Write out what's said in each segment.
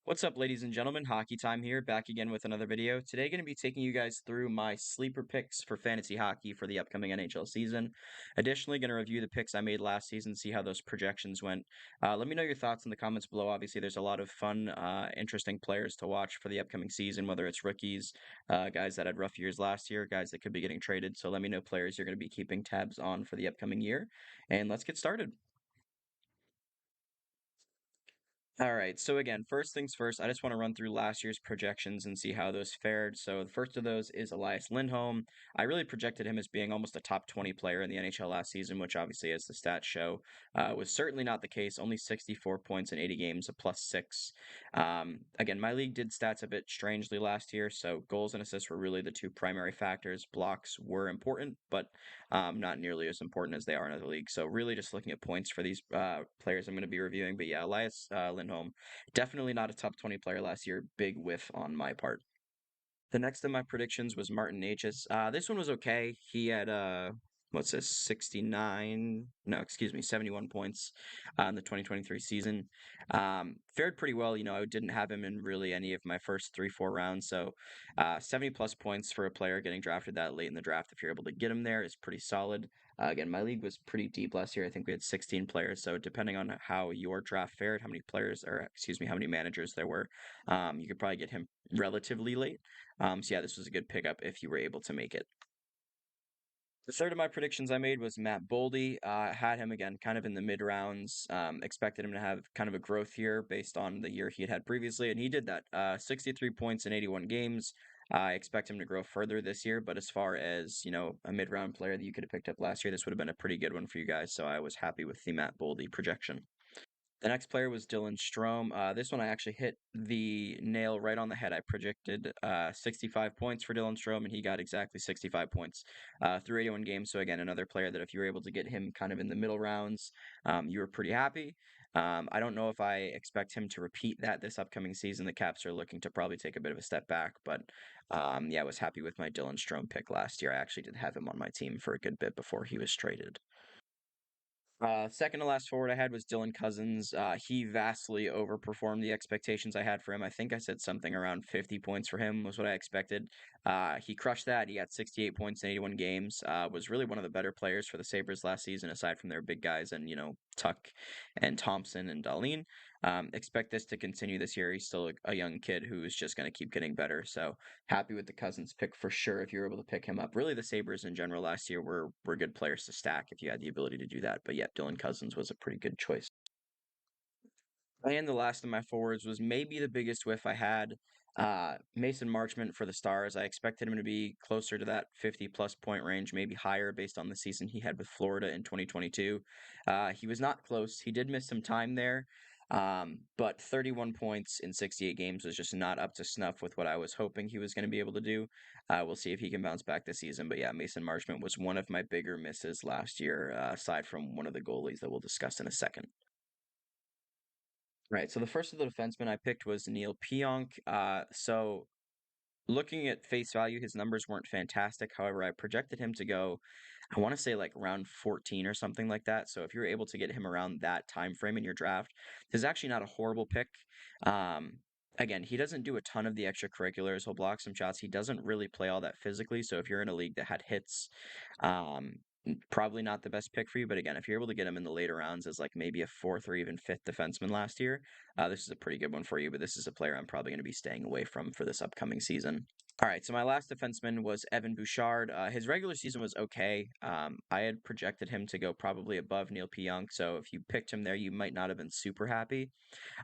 What's up, ladies and gentlemen? Hockey Time here, back again with another video. Today, going to be taking you guys through my sleeper picks for fantasy hockey for the upcoming NHL season. Additionally, going to review the picks I made last season, see how those projections went. Let me know your thoughts in the comments below. Obviously, there's a lot of fun, interesting players to watch for the upcoming season, whether it's rookies, guys that had rough years last year, guys that could be getting traded. So let me know players you're going to be keeping tabs on for the upcoming year. And let's get started. All right. So again, first things first, I just want to run through last year's projections and see how those fared. So the first of those is Elias Lindholm. I really projected him as being almost a top 20 player in the NHL last season, which obviously, as the stats show, was certainly not the case. Only 64 points in 80 games, a +6. Again, my league did stats a bit strangely last year. So goals and assists were really the two primary factors. Blocks were important, but not nearly as important as they are in other leagues. So really just looking at points for these players I'm going to be reviewing. But yeah, Elias Lindholm, definitely not a top 20 player last year. Big whiff on my part. The next of my predictions was Martin Necas. This one was okay. He had what's this, 69? No, excuse me, 71 points in the 2023 season. Fared pretty well. I didn't have him in really any of my first 3, 4 rounds. So 70 plus points for a player getting drafted that late in the draft, if you're able to get him there, is pretty solid. Again, my league was pretty deep last year. I think we had 16 players. So depending on how your draft fared, how many players, or excuse me, how many managers there were, you could probably get him relatively late. So yeah, this was a good pickup if you were able to make it. The third of my predictions I made was Matt Boldy. Had him again kind of in the mid rounds. Expected him to have kind of a growth year based on the year he had previously, and he did that. 63 points in 81 games. I expect him to grow further this year, but as far as, a mid round player that you could have picked up last year, this would have been a pretty good one for you guys. So I was happy with the Matt Boldy projection. The next player was Dylan Strome. This one I actually hit the nail right on the head. I predicted 65 points for Dylan Strome, and he got exactly 65 points through 81 games. So again, another player that if you were able to get him kind of in the middle rounds, you were pretty happy. I don't know if I expect him to repeat that this upcoming season. The Caps are looking to probably take a bit of a step back, but yeah, I was happy with my Dylan Strome pick last year. I actually did have him on my team for a good bit before he was traded. Second to last forward I had was Dylan Cousins. He vastly overperformed the expectations I had for him. I think I said something around 50 points for him was what I expected. He crushed that. He got 68 points in 81 games. Was really one of the better players for the Sabres last season, aside from their big guys and, Tuck and Thompson and Darlene. Expect this to continue this year. He's still a young kid who is just going to keep getting better. So happy with the Cousins pick for sure if you're able to pick him up. Really, the Sabres in general last year were good players to stack if you had the ability to do that. But yeah, Dylan Cousins was a pretty good choice. And the last of my forwards was maybe the biggest whiff I had. Mason Marchment for the Stars. I expected him to be closer to that 50 plus point range, maybe higher based on the season he had with Florida in 2022. He was not close. He did miss some time there. But 31 points in 68 games was just not up to snuff with what I was hoping he was going to be able to do. We'll see if he can bounce back this season. But yeah, Mason Marchment was one of my bigger misses last year, aside from one of the goalies that we'll discuss in a second. Right. So the first of the defensemen I picked was Neil Pionk. So looking at face value, his numbers weren't fantastic. However, I projected him to go, I want to say like round 14 or something like that. So if you're able to get him around that time frame in your draft, this is actually not a horrible pick. Um, Again, he doesn't do a ton of the extracurriculars. He'll block some shots. He doesn't really play all that physically. So if you're in a league that had hits, um, probably not the best pick for you. But again, if you're able to get him in the later rounds as like maybe a fourth or even fifth defenseman last year, this is a pretty good one for you. But this is a player I'm probably going to be staying away from for this upcoming season. All right, so my last defenseman was Evan Bouchard. His regular season was okay. I had projected him to go probably above Neil Pionk, so if you picked him there, you might not have been super happy.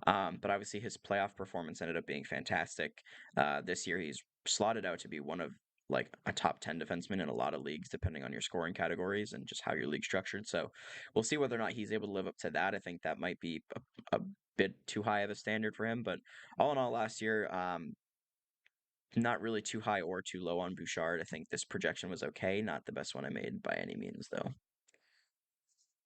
But obviously, his playoff performance ended up being fantastic. This year, he's slotted out to be one of like a top 10 defenseman in a lot of leagues, depending on your scoring categories and just how your league's structured. So we'll see whether or not he's able to live up to that. I think that might be a bit too high of a standard for him. But all in all, last year, not really too high or too low on Bouchard. I think this projection was okay. Not the best one I made by any means, though.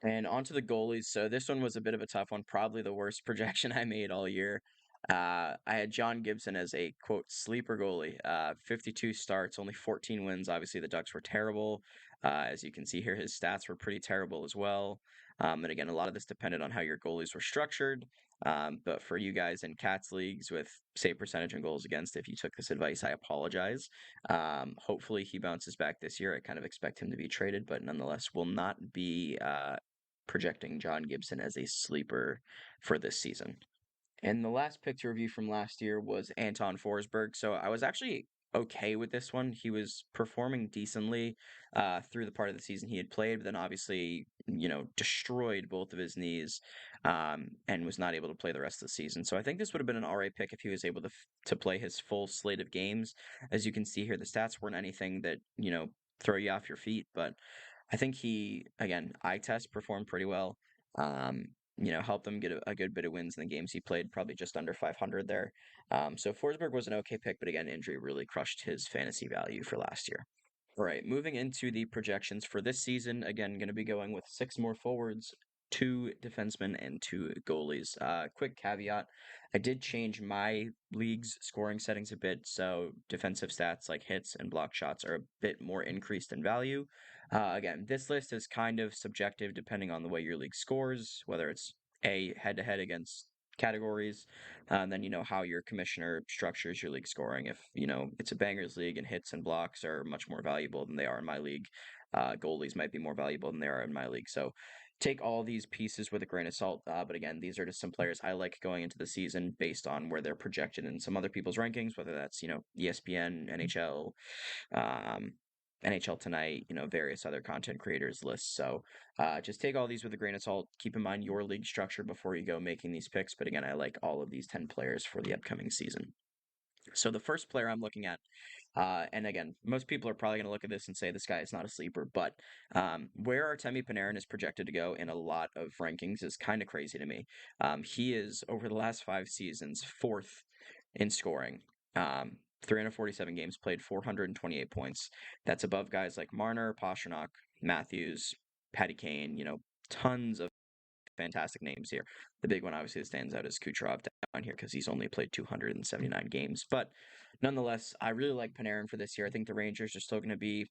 And onto the goalies. So this one was a bit of a tough one, probably the worst projection I made all year. I had John Gibson as a quote sleeper goalie. 52 starts, only 14 wins. Obviously, the Ducks were terrible. As you can see here, his stats were pretty terrible as well. And again, a lot of this depended on how your goalies were structured. But for you guys in Cats leagues with save percentage and goals against, if you took this advice, I apologize. Hopefully he bounces back this year. I kind of expect him to be traded, but nonetheless will not be projecting John Gibson as a sleeper for this season. And the last pick to review from last year was Anton Forsberg. So I was actually okay with this one. He was performing decently through the part of the season he had played, but then obviously, destroyed both of his knees and was not able to play the rest of the season. So I think this would have been an alright pick if he was able to play his full slate of games. As you can see here, the stats weren't anything that, throw you off your feet, but I think he, again, eye test performed pretty well. Um, helped them get a good bit of wins in the games he played, probably just under 500 there. So Forsberg was an okay pick, but again, injury really crushed his fantasy value for last year. All right, moving into the projections for this season. Again, going to be going with six more forwards, two defensemen, and two goalies. Quick caveat: I did change my league's scoring settings a bit, so defensive stats like hits and block shots are a bit more increased in value. Again, this list is kind of subjective depending on the way your league scores, whether it's a head-to-head against categories, and then how your commissioner structures your league scoring. If it's a bangers league and hits and blocks are much more valuable than they are in my league, goalies might be more valuable than they are in my league. So take all these pieces with a grain of salt. But again, these are just some players I like going into the season based on where they're projected in some other people's rankings, whether that's ESPN, NHL, um, NHL Tonight, various other content creators lists. So just take all these with a grain of salt. Keep in mind your league structure before you go making these picks. But again, I like all of these 10 players for the upcoming season. So the first player I'm looking at, and again, most people are probably going to look at this and say this guy is not a sleeper, but where Artemi Panarin is projected to go in a lot of rankings is kind of crazy to me. He is, over the last 5 seasons, fourth in scoring. 347 games played, 428 points. That's above guys like Marner, Pastrnak, Matthews, Patty Kane, tons of fantastic names here. The big one, obviously, that stands out is Kucherov down here because he's only played 279 games. But nonetheless, I really like Panarin for this year. I think the Rangers are still going to be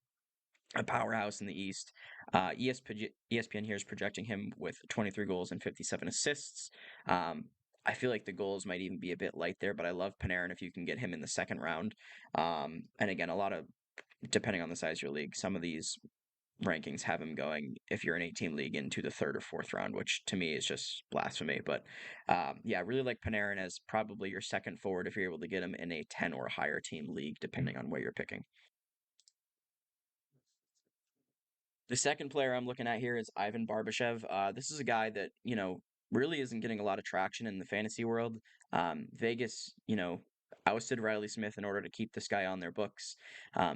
a powerhouse in the East. ESPN here is projecting him with 23 goals and 57 assists. Um, I feel like the goals might even be a bit light there, but I love Panarin if you can get him in the second round. And again, a lot of, depending on the size of your league, some of these rankings have him going if you're an 18 league into the third or fourth round, which to me is just blasphemy. But yeah, I really like Panarin as probably your second forward if you're able to get him in a 10 or higher team league, depending on where you're picking. The second player I'm looking at here is Ivan Barbashev. This is a guy that, really isn't getting a lot of traction in the fantasy world. Vegas, ousted Riley Smith in order to keep this guy on their books.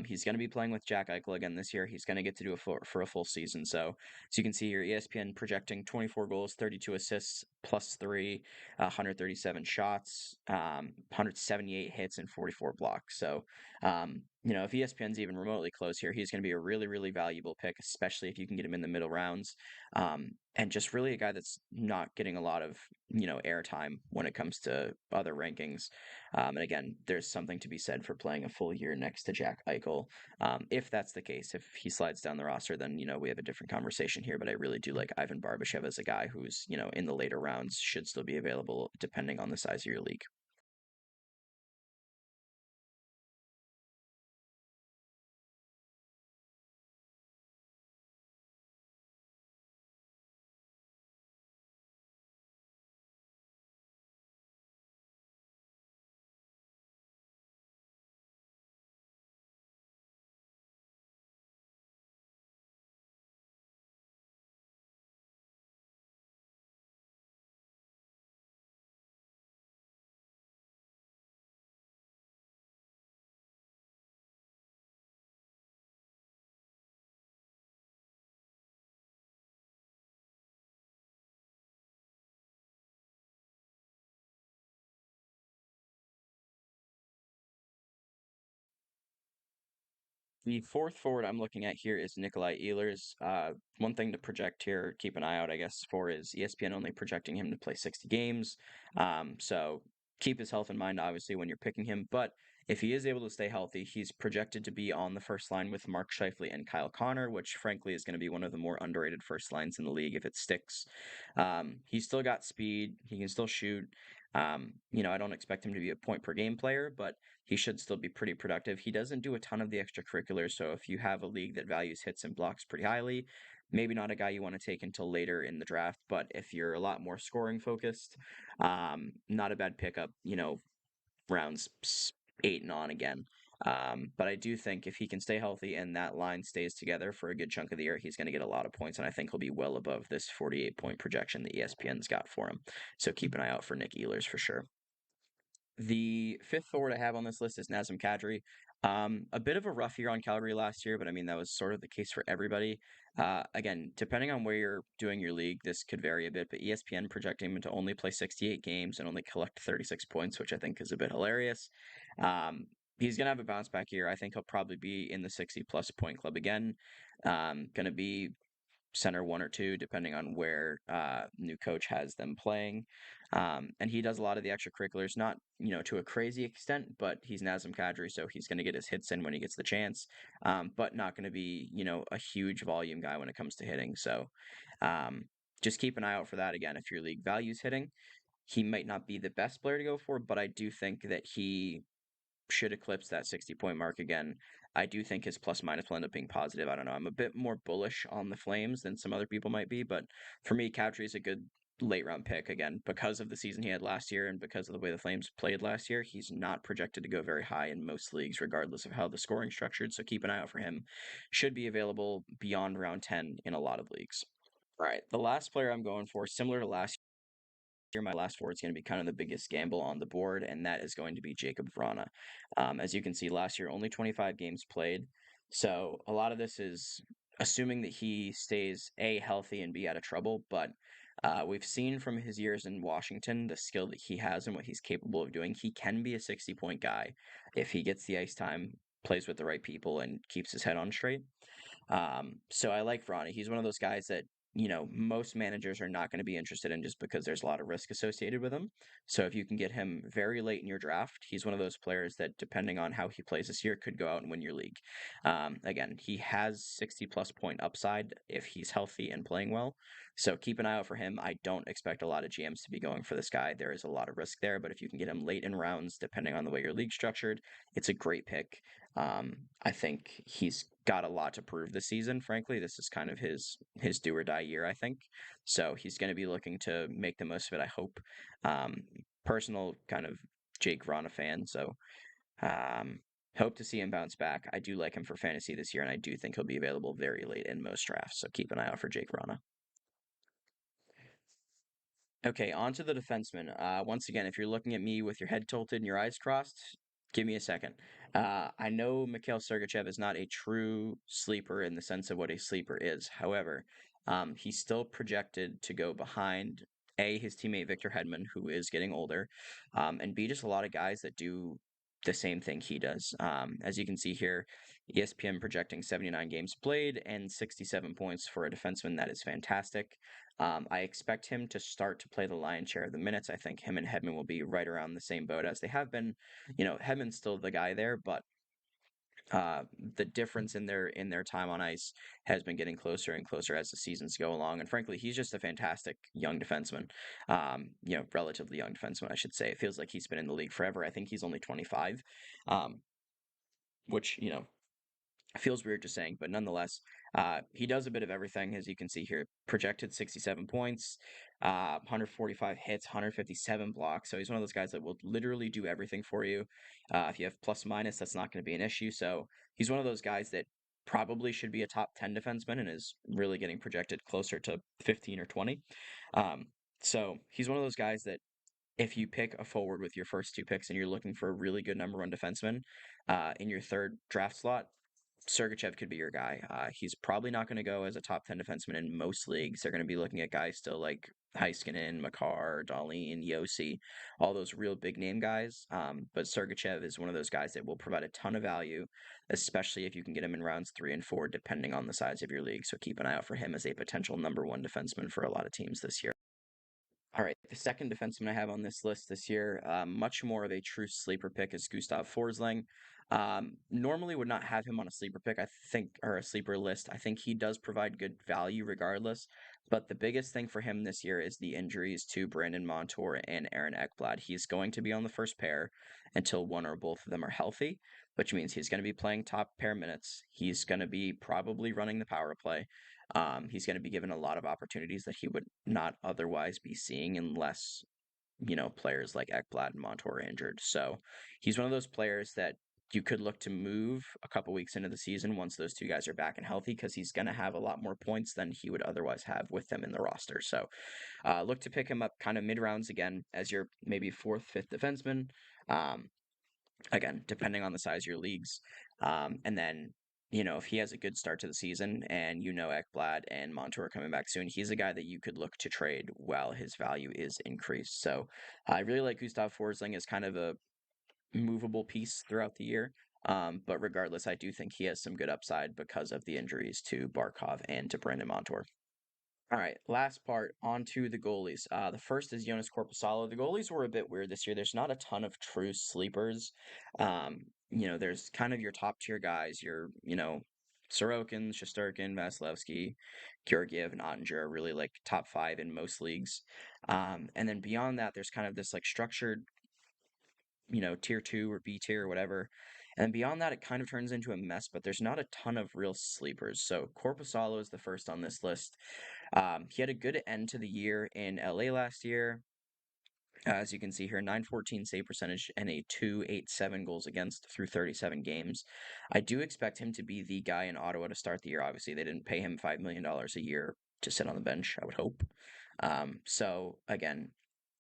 He's going to be playing with Jack Eichel again this year. He's going to get to do it for a full season. So, as you can see here, ESPN projecting 24 goals, 32 assists, plus three, 137 shots, 178 hits, and 44 blocks. So, if ESPN's even remotely close here, he's going to be a really, really valuable pick, especially if you can get him in the middle rounds. And just really a guy that's not getting a lot of, airtime when it comes to other rankings. And again, there's something to be said for playing a full year next to Jack Eichel. If that's the case, if he slides down the roster, then, we have a different conversation here. But I really do like Ivan Barbashev as a guy who's, in the later rounds should still be available depending on the size of your league. The fourth forward I'm looking at here is Nikolai Ehlers. One thing to project here, keep an eye out, I guess, for is ESPN only projecting him to play 60 games. So keep his health in mind, obviously, when you're picking him. But if he is able to stay healthy, he's projected to be on the first line with Mark Scheifele and Kyle Connor, which frankly is going to be one of the more underrated first lines in the league if it sticks. He's still got speed. He can still shoot. I don't expect him to be a point per game player, but he should still be pretty productive. He doesn't do a ton of the extracurriculars, so if you have a league that values hits and blocks pretty highly, maybe not a guy you want to take until later in the draft. But if you're a lot more scoring focused, not a bad pickup, rounds 8 and on again. But I do think if he can stay healthy and that line stays together for a good chunk of the year, he's going to get a lot of points, and I think he'll be well above this 48-point projection that ESPN's got for him. So keep an eye out for Nick Ehlers for sure. The fifth forward I have on this list is Nazem Kadri. A bit of a rough year on Calgary last year, but I mean, that was sort of the case for everybody. Again, depending on where you're doing your league, this could vary a bit, but ESPN projecting him to only play 68 games and only collect 36 points, which I think is a bit hilarious. He's going to have a bounce back year. I think he'll probably be in the 60 plus point club again. Going to be center one or two, depending on where new coach has them playing. And he does a lot of the extracurriculars, not to a crazy extent, but he's Nazem Kadri, so he's going to get his hits in when he gets the chance, but not going to be a huge volume guy when it comes to hitting. So just keep an eye out for that. Again, if your league values hitting, he might not be the best player to go for, but I do think that he should eclipse that 60-point mark again. I do think his plus minus will end up being positive. I don't know. I'm a bit more bullish on the Flames than some other people might be, but for me, Kadri is a good late round pick again because of the season he had last year and because of the way the Flames played last year. He's not projected to go very high in most leagues, regardless of how the scoring structured. So keep an eye out for him. Should be available beyond round 10 in a lot of leagues. All right, the last player I'm going for, similar to last year, my last forward is going to be kind of the biggest gamble on the board, and that is going to be Jacob Vrana. As you can see, last year only 25 games played, so a lot of this is assuming that he stays A, healthy, and B, out of trouble. But we've seen from his years in Washington the skill that he has and what he's capable of doing. He can be a 60-point guy if he gets the ice time, plays with the right people, and keeps his head on straight. So I like Vrana. He's one of those guys that, most managers are not going to be interested in just because there's a lot of risk associated with him. So if you can get him very late in your draft, he's one of those players that, depending on how he plays this year, could go out and win your league. Again, he has 60 plus point upside if he's healthy and playing well. So keep an eye out for him. I don't expect a lot of GMs to be going for this guy. There is a lot of risk there, but if you can get him late in rounds, depending on the way your league's structured, it's a great pick. I think he's got a lot to prove this season. Frankly, this is kind of his do or die year, I think. So he's going to be looking to make the most of it, I hope. Personal kind of Jake Vrana fan, so um, hope to see him bounce back. I do like him for fantasy this year, and I do think he'll be available very late in most drafts. So keep an eye out for Jake Vrana. Okay, on to the defenseman. Once again, if you're looking at me with your head tilted and your eyes crossed, give me a second. I know Mikhail Sergachev is not a true sleeper in the sense of what a sleeper is. However, he's still projected to go behind A, his teammate Victor Hedman, who is getting older, and B, just a lot of guys that do the same thing he does. As you can see here, ESPN projecting 79 games played and 67 points for a defenseman. That is fantastic. I expect him to start to play the lion's share of the minutes. I think him and Hedman will be right around the same boat as they have been. Hedman's still the guy there, but the difference in their time on ice has been getting closer and closer as the seasons go along. And frankly, he's just a fantastic young defenseman. Relatively young defenseman, I should say. It feels like he's been in the league forever. I think he's only 25, um, which feels weird just saying, but nonetheless, he does a bit of everything, as you can see here. Projected 67 points, 145 hits, 157 blocks. So he's one of those guys that will literally do everything for you. If you have plus minus, that's not going to be an issue. So he's one of those guys that probably should be a top 10 defenseman and is really getting projected closer to 15 or 20. So he's one of those guys that if you pick a forward with your first two picks and you're looking for a really good number one defenseman in your third draft slot, Sergachev could be your guy. He's probably not going to go as a top 10 defenseman in most leagues. They're going to be looking at guys still like Heiskanen, Makar, Dahlin, Yossi, all those real big name guys. But Sergachev is one of those guys that will provide a ton of value, especially if you can get him in rounds 3 and 4, depending on the size of your league. So keep an eye out for him as a potential number one defenseman for a lot of teams this year. All right, the second defenseman I have on this list this year, much more of a true sleeper pick, is Gustav Forsling. Normally would not have him on a sleeper pick, I think, or a sleeper list. I think he does provide good value regardless. But the biggest thing for him this year is the injuries to Brandon Montour and Aaron Ekblad. He's going to be on the first pair until one or both of them are healthy, which means he's going to be playing top pair minutes. He's going to be probably running the power play. He's going to be given a lot of opportunities that he would not otherwise be seeing unless, players like Ekblad and Montour are injured. So he's one of those players that you could look to move a couple weeks into the season once those two guys are back and healthy because he's going to have a lot more points than he would otherwise have with them in the roster. So look to pick him up kind of mid rounds again as your maybe fourth, fifth defenseman. Um, Again, depending on the size of your leagues. And then, if he has a good start to the season and Ekblad and Montour are coming back soon, he's a guy that you could look to trade while his value is increased. So I really like Gustav Forsling as kind of a movable piece throughout the year. But regardless, I do think he has some good upside because of the injuries to Barkov and to Brandon Montour. All right, last part on to the goalies. The first is Jonas Korpisalo. The goalies were a bit weird this year. There's not a ton of true sleepers. There's kind of your top tier guys, Sorokin, Shesterkin, Vasilevsky, Georgiev, and Ottinger are really like top five in most leagues. And then beyond that, there's kind of this like structured, tier two or B tier or whatever. And beyond that, it kind of turns into a mess, but there's not a ton of real sleepers. So Korpisalo is the first on this list. He had a good end to the year in LA last year. As you can see here, 914 save percentage and a 287 goals against through 37 games. I do expect him to be the guy in Ottawa to start the year. Obviously, they didn't pay him $5 million a year to sit on the bench, I would hope. So, again,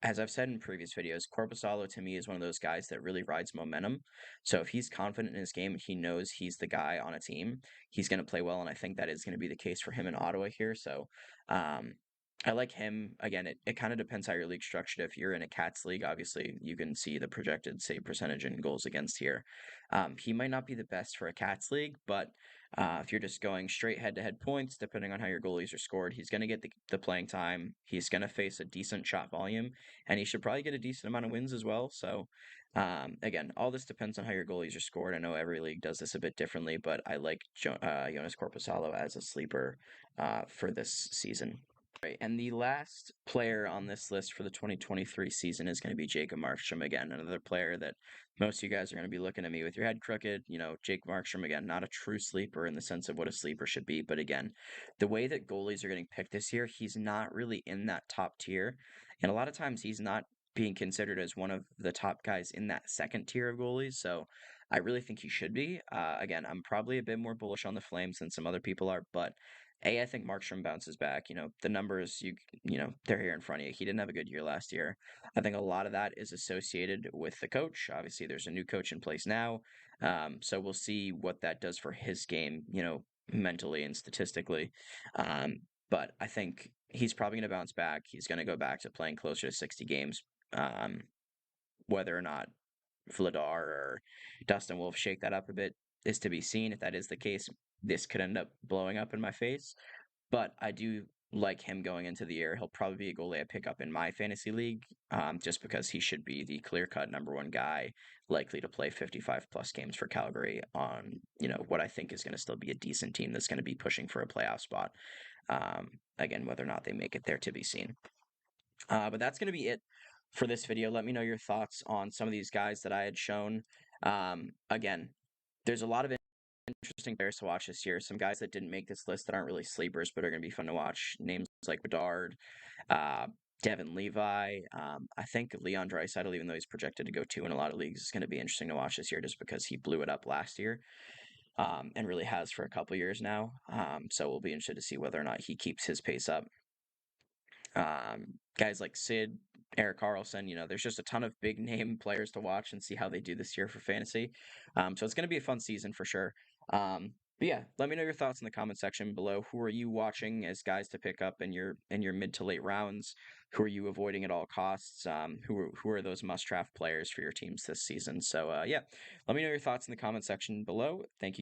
as I've said in previous videos, Korpisalo to me is one of those guys that really rides momentum. So if he's confident in his game and he knows he's the guy on a team, he's going to play well. And I think that is going to be the case for him in Ottawa here. So, um, I like him. Again, it kind of depends how your league structured. If you're in a Cats league, obviously you can see the projected save percentage and goals against here. He might not be the best for a Cats league, but if you're just going straight head-to-head points, depending on how your goalies are scored, he's going to get the playing time. He's going to face a decent shot volume, and he should probably get a decent amount of wins as well. So, again, all this depends on how your goalies are scored. I know every league does this a bit differently, but I like Jonas Korpisalo as a sleeper for this season. Right, and the last player on this list for the 2023 season is going to be Jacob Markstrom again, another player that most of you guys are going to be looking at me with your head crooked. Jake Markstrom, again, not a true sleeper in the sense of what a sleeper should be, but again, the way that goalies are getting picked this year, he's not really in that top tier, and a lot of times he's not being considered as one of the top guys in that second tier of goalies, so I really think he should be. Again, I'm probably a bit more bullish on the Flames than some other people are, but I think Markstrom bounces back. The numbers they're here in front of you. He didn't have a good year last year. I think a lot of that is associated with the coach. Obviously, there's a new coach in place now, so we'll see what that does for his game. Mentally and statistically. But I think he's probably going to bounce back. He's going to go back to playing closer to 60 games. Um, whether or not Vladar or Dustin Wolf shake that up a bit is to be seen. If that is the case, this could end up blowing up in my face. But I do like him going into the year. He'll probably be a goalie I pick up in my fantasy league, just because he should be the clear-cut number one guy, likely to play 55 plus games for Calgary on what I think is going to still be a decent team that's going to be pushing for a playoff spot. Again, whether or not they make it there to be seen. But that's going to be it for this video. Let me know your thoughts on some of these guys that I had shown. Again, there's a lot of interesting players to watch this year. Some guys that didn't make this list that aren't really sleepers, but are going to be fun to watch. Names like Bedard, uh, Devin Levi. I think Leon Draisaitl, even though he's projected to go two in a lot of leagues, is going to be interesting to watch this year just because he blew it up last year. And really has for a couple years now. So we'll be interested to see whether or not he keeps his pace up. Guys like Sid, Eric Carlson, there's just a ton of big name players to watch and see how they do this year for fantasy. So it's going to be a fun season for sure. But yeah, let me know your thoughts in the comment section below. Who are you watching as guys to pick up in your mid to late rounds? Who are you avoiding at all costs? Who are those must draft players for your teams this season? So yeah, let me know your thoughts in the comment section below. Thank you.